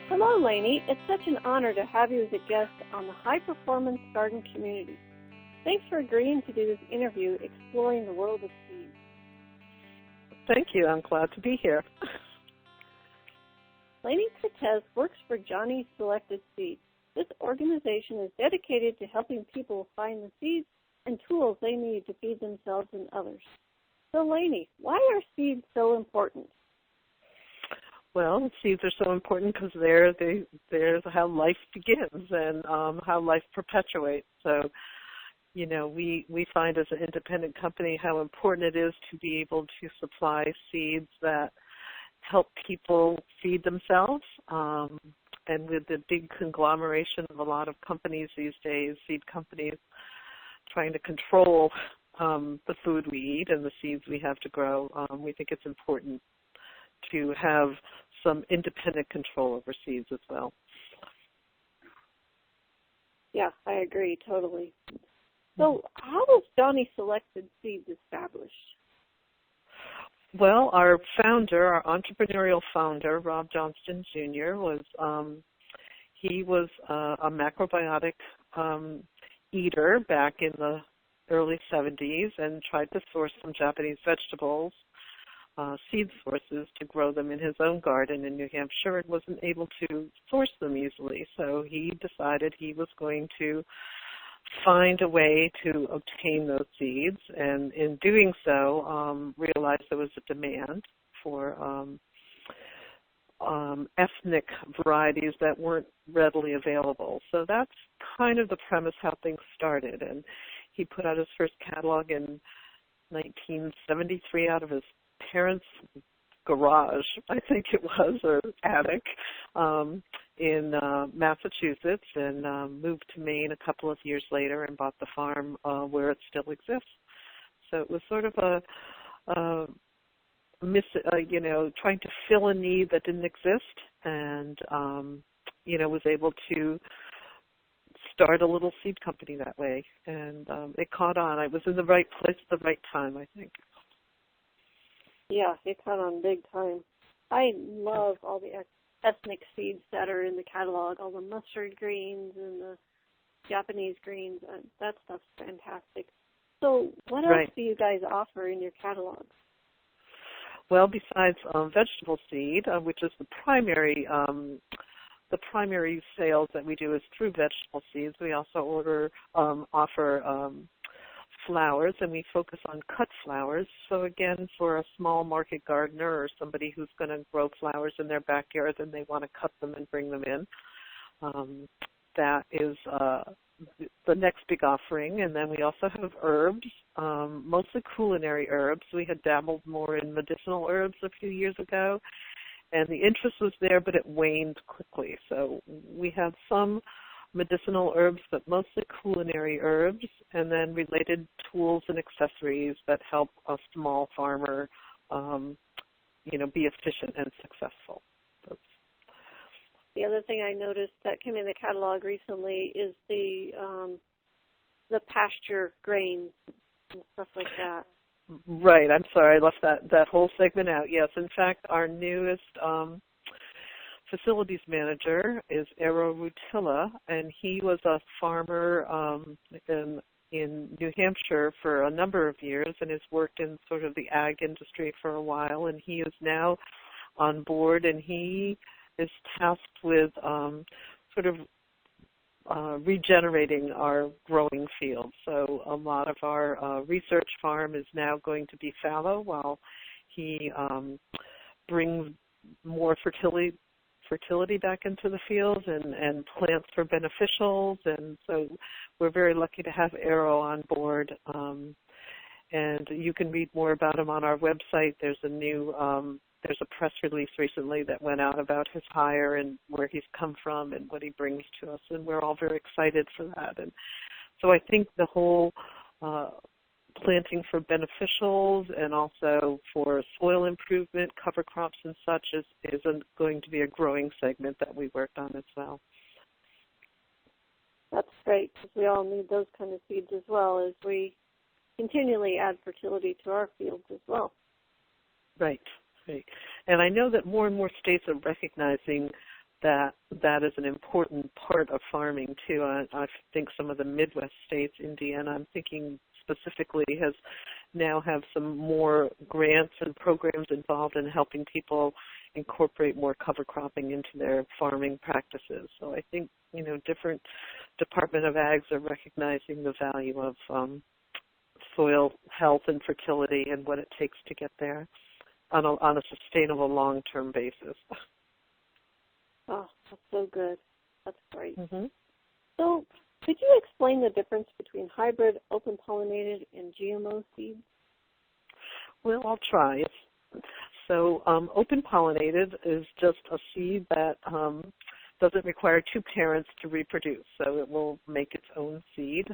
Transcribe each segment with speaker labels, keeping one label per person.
Speaker 1: Hello, Lainie. It's such an honor to have you as a guest on the High Performance Garden Community. Thanks for agreeing to do this interview exploring the world of seeds.
Speaker 2: Thank you. I'm glad to be here.
Speaker 1: Lainie Kertesz works for Johnny Selected Seeds. This organization is dedicated to helping people find the seeds and tools they need to feed themselves and others. So, Lainie, why are seeds so important?
Speaker 2: Well, seeds are so important because there's how life begins and how life perpetuates. So, you know, we find as an independent company how important it is to be able to supply seeds that help people feed themselves. And with the big conglomeration of a lot of companies these days, seed companies trying to control the food we eat and the seeds we have to grow, we think it's important to have some independent control over seeds as well.
Speaker 1: Yeah, I agree, totally. So how was Johnny Selected Seeds established?
Speaker 2: Well, our founder, our entrepreneurial founder, Rob Johnston Jr., he was a macrobiotic eater back in the early 70s and tried to source some Japanese vegetables, seed sources, to grow them in his own garden in New Hampshire, and wasn't able to source them easily. So he decided he was going to find a way to obtain those seeds, and in doing so, realized there was a demand for ethnic varieties that weren't readily available. So that's kind of the premise how things started. And he put out his first catalog in 1973 out of his parents' garage, I think it was, or attic, in Massachusetts, and moved to Maine a couple of years later and bought the farm where it still exists. So it was sort of trying to fill a need that didn't exist, and was able to start a little seed company that way, and it caught on. I was in the right place at the right time, I think.
Speaker 1: Yeah, it caught on big time. I love all the ethnic seeds that are in the catalog, all the mustard greens and the Japanese greens. That stuff's fantastic. So what else do you guys offer in your catalog?
Speaker 2: Well, besides vegetable seed, which is the primary sales that we do is through vegetable seeds, we also offer flowers, and we focus on cut flowers. So again, for a small market gardener or somebody who's going to grow flowers in their backyard and they want to cut them and bring them in, that is the next big offering. And then we also have herbs, mostly culinary herbs. We had dabbled more in medicinal herbs a few years ago, and the interest was there, but it waned quickly. So we have some medicinal herbs, but mostly culinary herbs, and then related tools and accessories that help a small farmer, be efficient and successful.
Speaker 1: The other thing I noticed that came in the catalog recently is the pasture grains and stuff like that.
Speaker 2: Right. I'm sorry, I left that whole segment out. Yes, in fact, our newest facilities manager is Eero Rutila, and he was a farmer in New Hampshire for a number of years and has worked in sort of the ag industry for a while, and he is now on board, and he is tasked with regenerating our growing field. So a lot of our research farm is now going to be fallow while he brings more fertility back into the field and plants for beneficials. And so we're very lucky to have Eero on board. And you can read more about him on our website. There's a press release recently that went out about his hire and where he's come from and what he brings to us, and we're all very excited for that. And so I think the whole planting for beneficials and also for soil improvement, cover crops and such is going to be a growing segment that we worked on as well.
Speaker 1: That's great, because we all need those kind of seeds as well as we continually add fertility to our fields as well.
Speaker 2: Right. And I know that more and more states are recognizing that is an important part of farming too. I think some of the Midwest states, Indiana, I'm thinking specifically, now have some more grants and programs involved in helping people incorporate more cover cropping into their farming practices. So I think, different Department of Ags are recognizing the value of soil health and fertility and what it takes to get there on a sustainable long-term basis.
Speaker 1: Oh, that's so good. That's great.
Speaker 2: Mm-hmm.
Speaker 1: So could you explain the difference between hybrid, open-pollinated, and GMO seeds?
Speaker 2: Well, I'll try. So open-pollinated is just a seed that doesn't require two parents to reproduce, so it will make its own seed.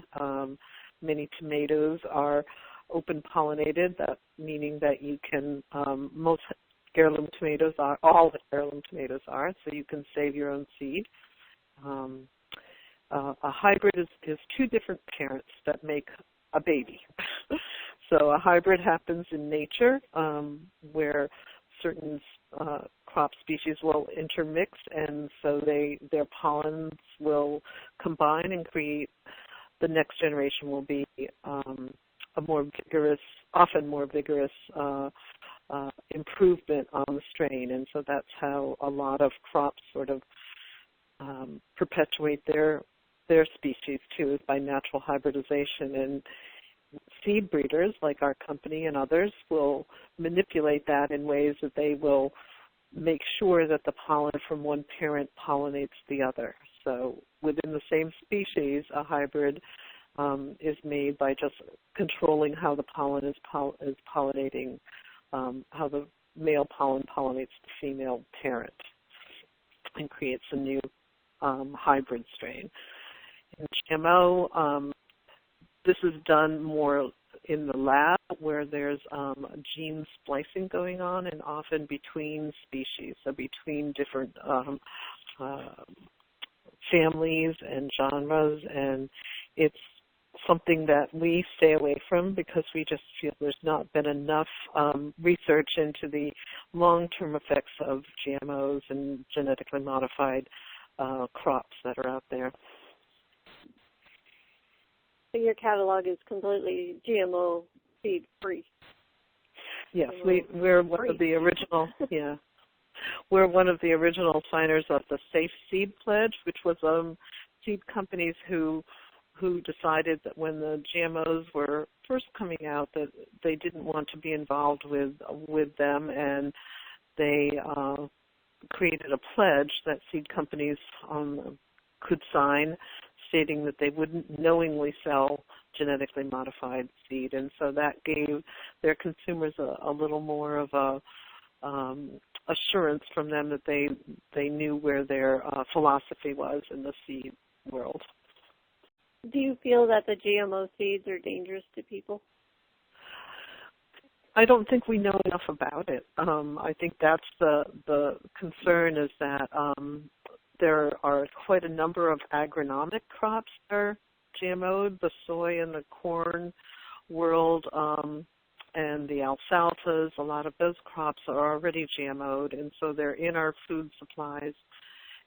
Speaker 2: Many tomatoes are open-pollinated, that meaning that you can, most heirloom tomatoes are, all the heirloom tomatoes are, so you can save your own seed. A hybrid is two different parents that make a baby. So a hybrid happens in nature, where certain crop species will intermix, and so their pollens will combine and create, the next generation will be a more vigorous, often more vigorous improvement on the strain. And so that's how a lot of crops sort of perpetuate their species too, is by natural hybridization. And seed breeders like our company and others will manipulate that in ways that they will make sure that the pollen from one parent pollinates the other. So within the same species, a hybrid is made by just controlling how the pollen is pollinating, how the male pollen pollinates the female parent, and creates a new hybrid strain. In GMO, this is done more in the lab, where there's gene splicing going on, and often between species, so between different families and genres, and it's something that we stay away from because we just feel there's not been enough research into the long-term effects of GMOs and genetically modified crops that are out there.
Speaker 1: So your catalog is completely GMO seed free.
Speaker 2: Yes, we're one of the original. Yeah, we're one of the original signers of the Safe Seed Pledge, which was seed companies who decided that when the GMOs were first coming out that they didn't want to be involved with them, and they created a pledge that seed companies could sign, stating that they wouldn't knowingly sell genetically modified seed. And so that gave their consumers a little more of a assurance from them that they knew where their philosophy was in the seed world.
Speaker 1: Do you feel that the GMO seeds are dangerous to people?
Speaker 2: I don't think we know enough about it. I think that's the concern, is that there are quite a number of agronomic crops that are GMO'd, the soy and the corn world, and the alfalfas. A lot of those crops are already GMO'd, and so they're in our food supplies.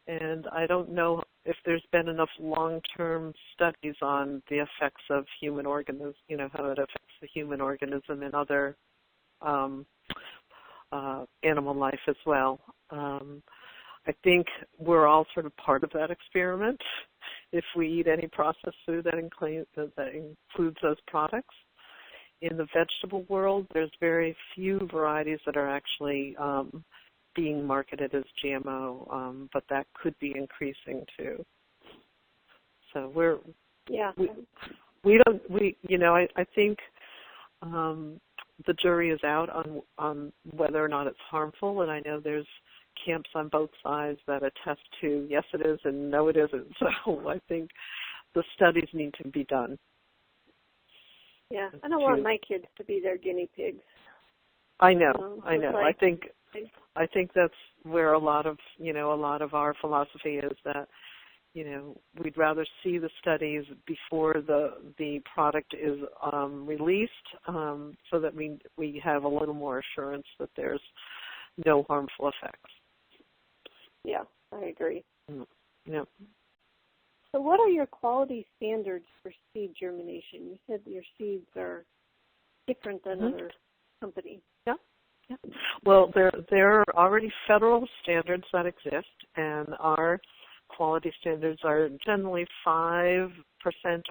Speaker 2: And I don't know if there's been enough long-term studies on the effects of human organisms, how it affects the human organism and other animal life as well. I think we're all sort of part of that experiment if we eat any processed food that includes those products. In the vegetable world, there's very few varieties that are actually being marketed as GMO, but that could be increasing too. So I think the jury is out on whether or not it's harmful, and I know there's camps on both sides that attest to yes it is and no it isn't. So I think the studies need to be done.
Speaker 1: Yeah, I don't want my kids to be their guinea pigs.
Speaker 2: I know. I think that's where a lot of our philosophy is, that we'd rather see the studies before the product is released, so that we have a little more assurance that there's no harmful effects.
Speaker 1: Yeah, I agree.
Speaker 2: Yeah.
Speaker 1: So what are your quality standards for seed germination? You said your seeds are different than other companies.
Speaker 2: Yeah. Yeah. Well, there are already federal standards that exist, and our quality standards are generally 5%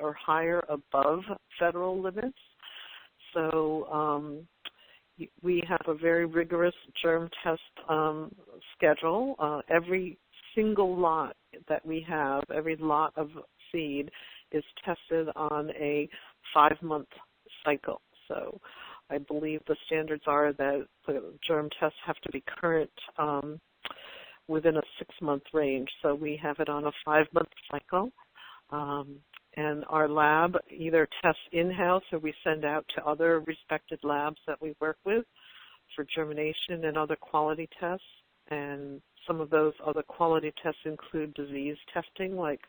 Speaker 2: or higher above federal limits. So we have a very rigorous germ test schedule. Every single lot that we have, every lot of seed is tested on a 5-month cycle. So I believe the standards are that the germ tests have to be current within a 6-month range. So we have it on a 5-month cycle. And our lab either tests in-house or we send out to other respected labs that we work with for germination and other quality tests. And some of those other quality tests include disease testing like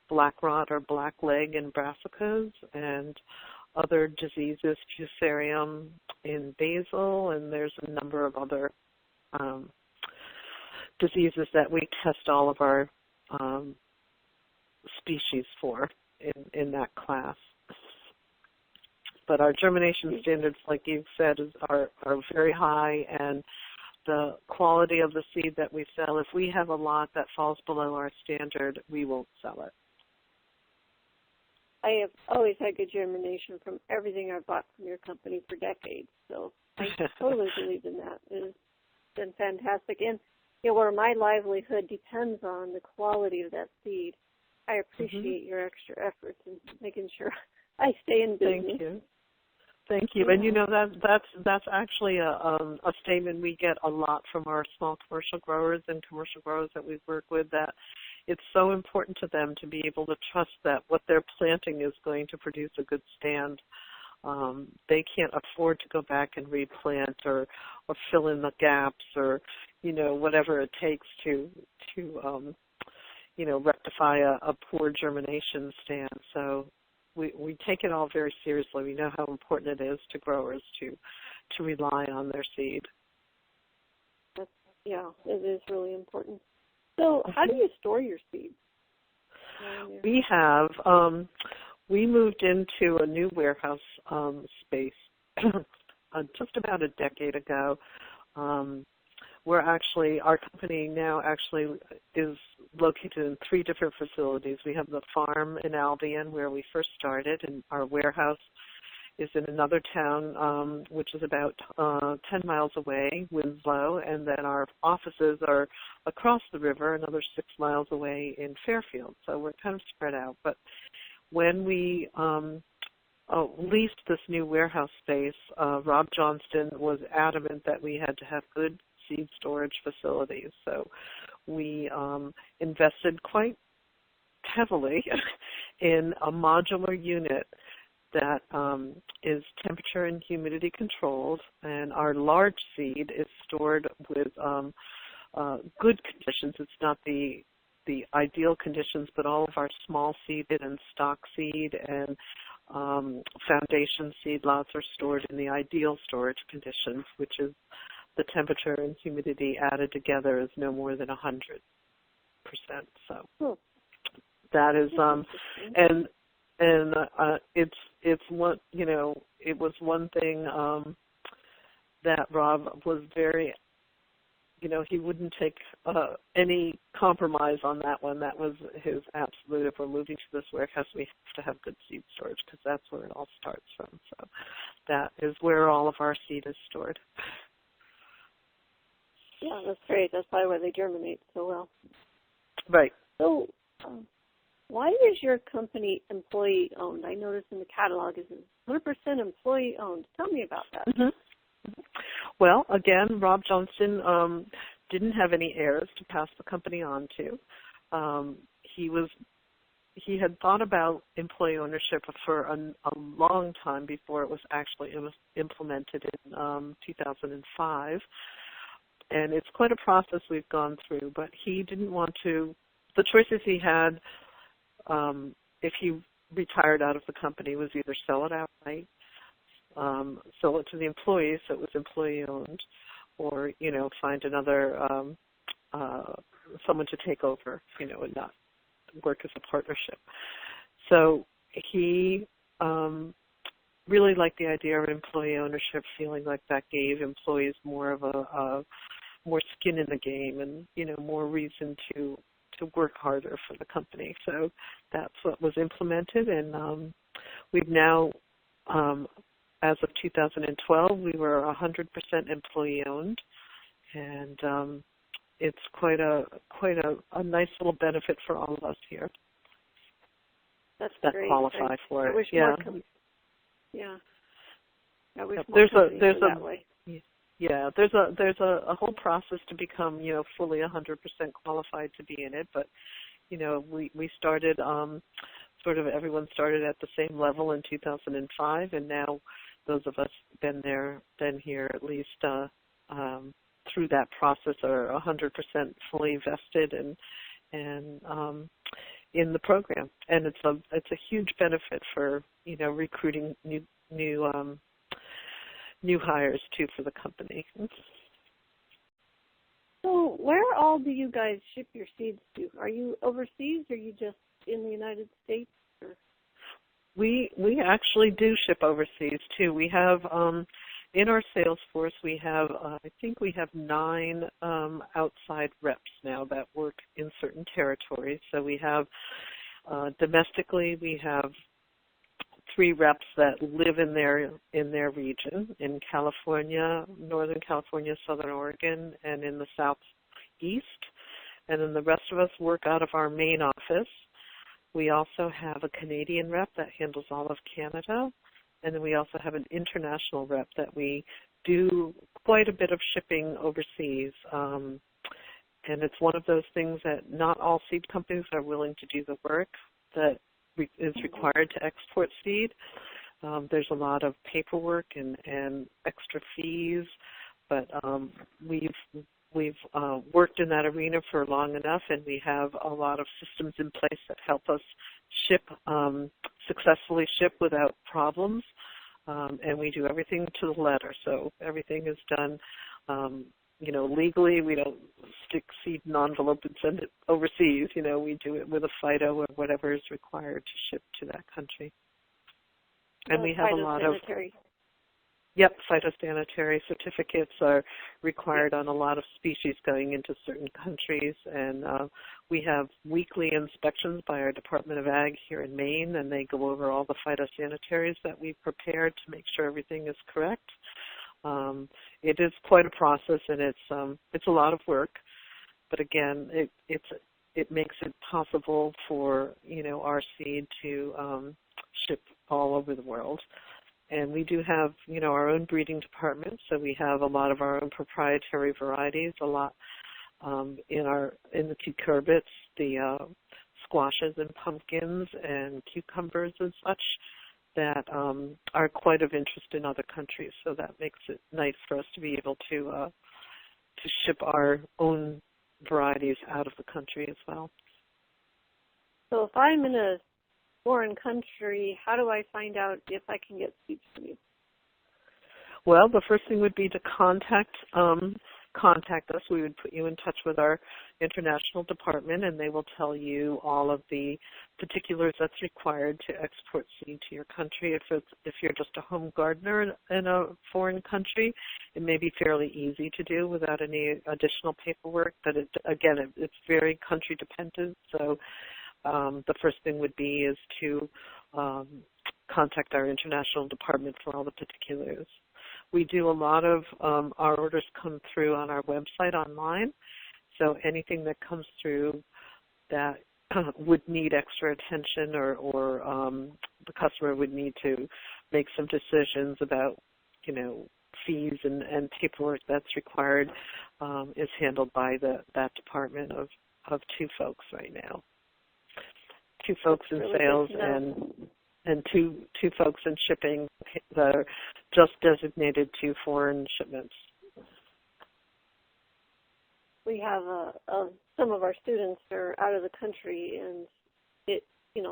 Speaker 2: black rot or black leg in brassicas, and other diseases, fusarium in basil, and there's a number of other diseases that we test all of our species for in that class. But our germination standards, like you've said, are very high, and the quality of the seed that we sell, if we have a lot that falls below our standard, we won't sell it.
Speaker 1: I have always had good germination from everything I've bought from your company for decades, so I totally believe in that. It's been fantastic. And where my livelihood depends on the quality of that seed, I appreciate your extra efforts in making sure I stay in business.
Speaker 2: Thank you.
Speaker 1: Yeah.
Speaker 2: And that's actually a statement we get a lot from our small commercial growers and commercial growers that we work with, that it's so important to them to be able to trust that what they're planting is going to produce a good stand. They can't afford to go back and replant or fill in the gaps or whatever it takes to rectify a poor germination stand. So we take it all very seriously. We know how important it is to growers to rely on their seed.
Speaker 1: Yeah, it is really important. So how do you store your seeds?
Speaker 2: We have, we moved into a new warehouse space just about a decade ago. Our company now actually is located in 3 different facilities. We have the farm in Albion where we first started, and our warehouse is in another town, which is about 10 miles away, Winslow, and then our offices are across the river, another 6 miles away in Fairfield. So we're kind of spread out. But when we leased this new warehouse space, Rob Johnston was adamant that we had to have good seed storage facilities. So we invested quite heavily in a modular unit that is temperature and humidity controlled, and our large seed is stored with good conditions. It's not the ideal conditions, but all of our small seeded and stock seed and foundation seed lots are stored in the ideal storage conditions, which is the temperature and humidity added together is no more than 100%. So that is and it's one, it was one thing that Rob was very, he wouldn't take any compromise on that one. That was his absolute. If we're moving to this warehouse, we have to have good seed storage because that's where it all starts from. So that is where all of our seed is stored.
Speaker 1: Yeah, that's great. That's probably why they germinate so well.
Speaker 2: Right.
Speaker 1: So why is your company employee-owned? I noticed in the catalog it's 100% employee-owned. Tell me about that.
Speaker 2: Mm-hmm. Well, again, Rob Johnston didn't have any heirs to pass the company on to. He had thought about employee ownership for a long time before it was actually implemented in 2005. And it's quite a process we've gone through, but he didn't want to, the choices he had if he retired out of the company was either sell it outright, sell it to the employees so it was employee owned, or, find another someone to take over, and not work as a partnership. So he really liked the idea of employee ownership, feeling like that gave employees more of a more skin in the game and, more reason to work harder for the company. So that's what was implemented, and we've now, as of 2012, we were 100% employee owned, and it's quite a nice little benefit for all of us here.
Speaker 1: That's
Speaker 2: that
Speaker 1: great.
Speaker 2: qualify for it.
Speaker 1: I wish
Speaker 2: yeah.
Speaker 1: I wish more
Speaker 2: there's
Speaker 1: companies were that way.
Speaker 2: Yeah, there's a whole process to become, fully 100% qualified to be in it, but we started sort of everyone started at the same level in 2005, and now those of us been here at least through that process are 100% fully vested and in the program, and it's a huge benefit for recruiting new hires too for the company.
Speaker 1: So where all do you guys ship your seeds to? Are you overseas, or are you just in the United States? Or?
Speaker 2: We actually do ship overseas too. We have in our sales force we have I think we have 9 outside reps now that work in certain territories. So we have domestically we have 3 reps that live in their region, in California, Northern California, Southern Oregon, and in the Southeast. And then the rest of us work out of our main office. We also have a Canadian rep that handles all of Canada. And then we also have an international rep that we do quite a bit of shipping overseas. And it's one of those things that not all seed companies are willing to do the work that is required to export seed. There's a lot of paperwork and extra fees, but we've worked in that arena for long enough, and we have a lot of systems in place that help us successfully ship without problems, and we do everything to the letter. So everything is done legally. We don't stick seed in an envelope and send it overseas. We do it with a FIDO or whatever is required to ship to that country. And we have a lot of phytosanitary certificates are required on a lot of species going into certain countries, and we have weekly inspections by our Department of Ag here in Maine, and they go over all the phytosanitaries that we've prepared to make sure everything is correct. It is quite a process, and it's a lot of work, but again, it makes it possible for our seed to ship all over the world. And we do have our own breeding department, so we have a lot of our own proprietary varieties, a lot in the cucurbits, the squashes and pumpkins and cucumbers and such, that are quite of interest in other countries. So that makes it nice for us to be able to ship our own varieties out of the country as well.
Speaker 1: So if I'm in a foreign country, how do I find out if I can get seeds from you?
Speaker 2: Well, the first thing would be to contact us. We would put you in touch with our international department, and they will tell you all of the particulars that's required to export seed to your country. If you're just a home gardener in a foreign country, it may be fairly easy to do without any additional paperwork, but it's very country dependent. So the first thing would be is to contact our international department for all the particulars. We do a lot of our orders come through on our website online, so anything that comes through that would need extra attention or the customer would need to make some decisions about, fees and paperwork that's required is handled by that department of 2 folks right now. 2 folks in sales and two folks in shipping that are just designated to foreign shipments.
Speaker 1: We have some of our students are out of the country, and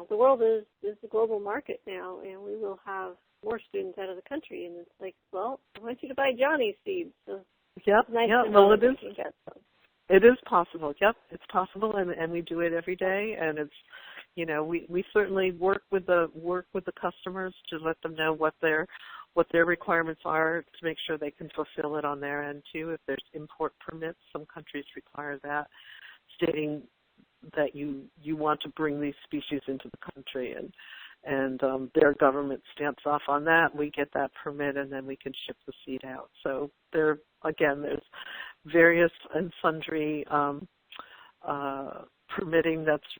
Speaker 1: the world is the global market now, and we will have more students out of the country, and it's like, well, I want you to buy Johnny's seeds. So
Speaker 2: Yep.
Speaker 1: it's nice
Speaker 2: yeah.
Speaker 1: to
Speaker 2: Well,
Speaker 1: know
Speaker 2: it is.
Speaker 1: you can get some.
Speaker 2: It is possible. Yep, it's possible, and we do it every day. And it's, we certainly work with the customers to let them know what their requirements are to make sure they can fulfill it on their end too. If there's import permits, some countries require that, stating that you want to bring these species into the country, and their government stamps off on that. We get that permit, and then we can ship the seed out. So there's various and sundry permitting that's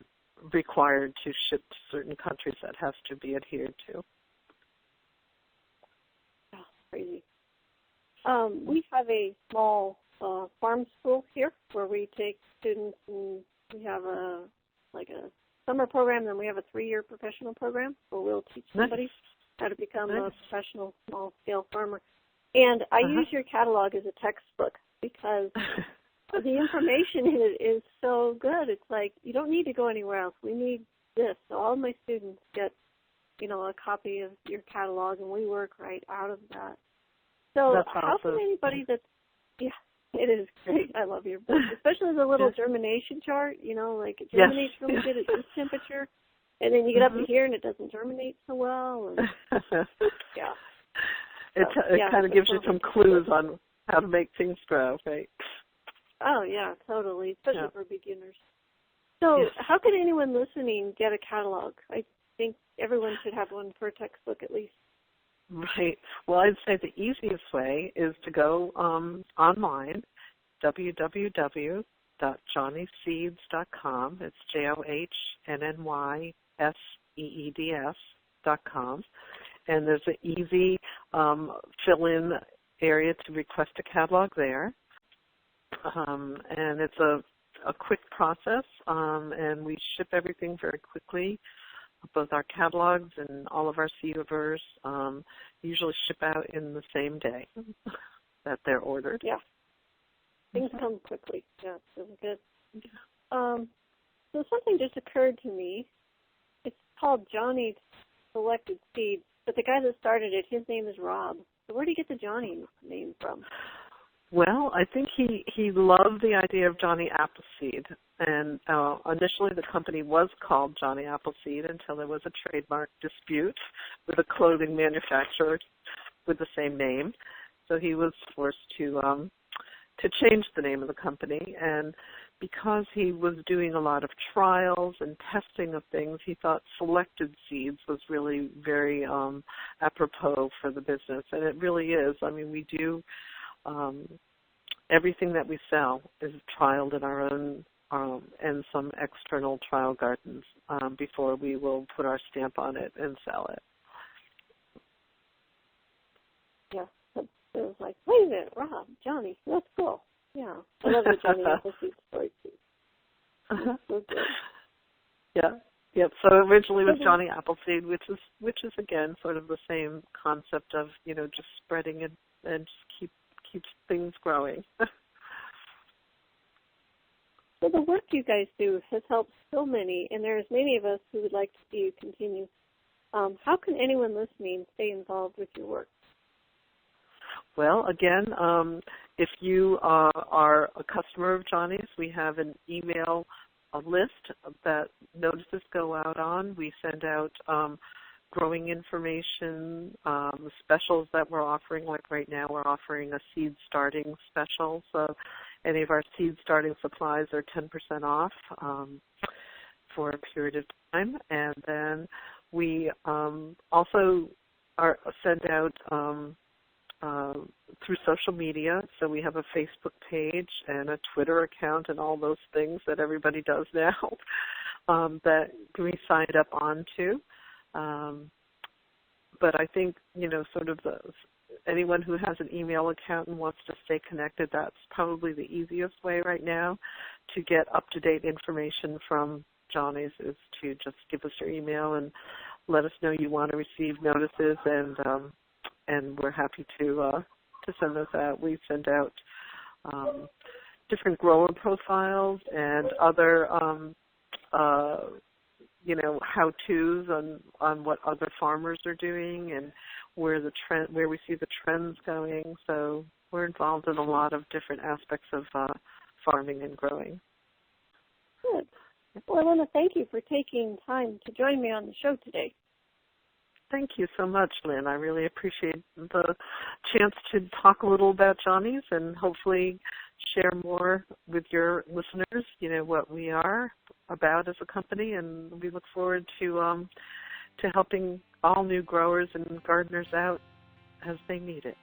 Speaker 2: required to ship to certain countries that has to be adhered to.
Speaker 1: Oh, crazy. We have a small farm school here where we take students, and we have a summer program, then we have a 3-year professional program where we'll teach somebody how to become a professional small-scale farmer. And I use your catalog as a textbook because the information in it is so good. It's like, you don't need to go anywhere else. We need this. So all of my students get, a copy of your catalog, and we work right out of that. So
Speaker 2: that's
Speaker 1: how
Speaker 2: awesome.
Speaker 1: can anybody it is great. I love your book, especially the little germination chart, like it germinates really good at this temperature, and then you get up to here and it doesn't germinate so well. And,
Speaker 2: It kind of gives you some clues on how to make things grow, right?
Speaker 1: Oh, yeah, totally, especially for beginners. So how can anyone listening get a catalog? I think everyone should have one for a textbook at least.
Speaker 2: Right. Well, I'd say the easiest way is to go online, www.johnnyseeds.com. It's JOHNNYSEEDS.com. And there's an easy fill-in area to request a catalog there. And it's a quick process, and we ship everything very quickly. Both our catalogs and all of our seedivers usually ship out in the same day that they're ordered.
Speaker 1: Yeah. Things come quickly. Yeah, it's really good. So something just occurred to me. It's called Johnny's Selected Seeds, but the guy that started it, his name is Rob. So where did he get the Johnny name from?
Speaker 2: Well, I think he loved the idea of Johnny Appleseed, and initially the company was called Johnny Appleseed until there was a trademark dispute with a clothing manufacturer with the same name. So he was forced to change the name of the company, and because he was doing a lot of trials and testing of things, he thought Selected Seeds was really very apropos for the business, and it really is. I mean, we do everything that we sell is trialed in our own and some external trial gardens before we will put our stamp on it and sell it. Yeah,
Speaker 1: it was like, wait a minute, Rob, Johnny, that's cool. Yeah, I love the Johnny Appleseed story too. So good.
Speaker 2: Yeah. Yep. So originally it was Johnny Appleseed, which is again sort of the same concept of just spreading it and just keeps things growing.
Speaker 1: So the work you guys do has helped so many, and there's many of us who would like to see you continue. How can anyone listening stay involved with your work?
Speaker 2: Well, again, if you are a customer of Johnny's, we have an email list that notices go out on. We send out growing information, the specials that we're offering. Like right now we're offering a seed starting special. So any of our seed starting supplies are 10% off for a period of time. And then we also send out through social media. So we have a Facebook page and a Twitter account and all those things that everybody does now that we signed up onto. But I think, sort of anyone who has an email account and wants to stay connected, that's probably the easiest way right now to get up-to-date information from Johnny's, is to just give us your email and let us know you want to receive notices, and we're happy to send those out. We send out different grower profiles and other how-tos on what other farmers are doing and where we see the trends going. So we're involved in a lot of different aspects of farming and growing.
Speaker 1: Good. Well, I want to thank you for taking time to join me on the show today.
Speaker 2: Thank you so much, Lynn. I really appreciate the chance to talk a little about Johnny's and hopefully share more with your listeners, what we are about as a company, and we look forward to helping all new growers and gardeners out as they need it.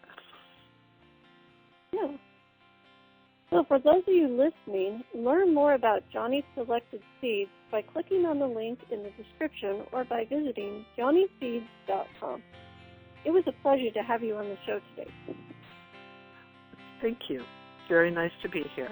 Speaker 1: Yeah. So for those of you listening, learn more about Johnny's Selected Seeds by clicking on the link in the description or by visiting johnnyseeds.com. It was a pleasure to have you on the show today.
Speaker 2: Thank you. Very nice to be here.